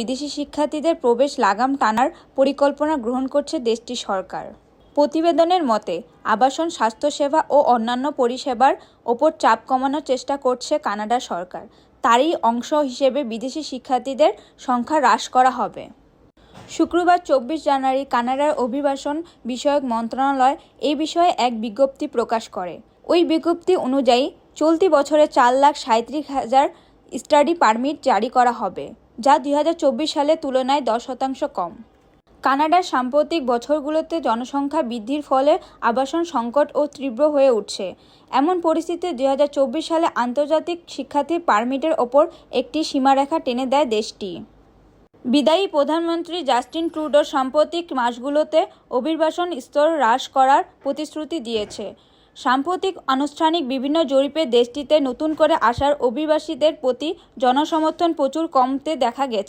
বিদেশি শিক্ষার্থীদের প্রবেশ লাগাম টানার পরিকল্পনা গ্রহণ করছে দেশটির সরকার। প্রতিবেদনের মতে, আবাসন, স্বাস্থ্যসেবা ও অন্যান্য পরিষেবার ওপর চাপ কমানোর চেষ্টা করছে কানাডা সরকার। তারই অংশ হিসেবে বিদেশি শিক্ষার্থীদের সংখ্যা হ্রাস করা হবে। শুক্রবার 24 জানুয়ারি কানাডার অভিবাসন বিষয়ক মন্ত্রণালয় এই বিষয়ে এক বিজ্ঞপ্তি প্রকাশ করে। ওই বিজ্ঞপ্তি অনুযায়ী চলতি বছরে 4,37,000 স্টাডি পারমিট জারি করা হবে, যা 2024 সালের তুলনায় 10% কম। কানাডার সাম্প্রতিক বছরগুলোতে জনসংখ্যা বৃদ্ধির ফলে আবাসন সংকট তীব্র হয়ে উঠছে। এমন পরিস্থিতিতে 2024 সালে আন্তর্জাতিক শিক্ষার্থীর পারমিটের ওপর একটি সীমারেখা টেনে দেয় দেশটি। বিদায়ী প্রধানমন্ত্রী জাস্টিন ট্রুডো সাম্প্রতিক মাসগুলোতে অভিবাসন স্তর হ্রাস করার প্রতিশ্রুতি দিয়েছে। সাম্প্রতিক আনুষ্ঠানিক বিভিন্ন জরিপে দেশটিতে নতুন করে আসা অভিবাসীদের প্রতি জনসমর্থন প্রচুর কমতে দেখা গেছে।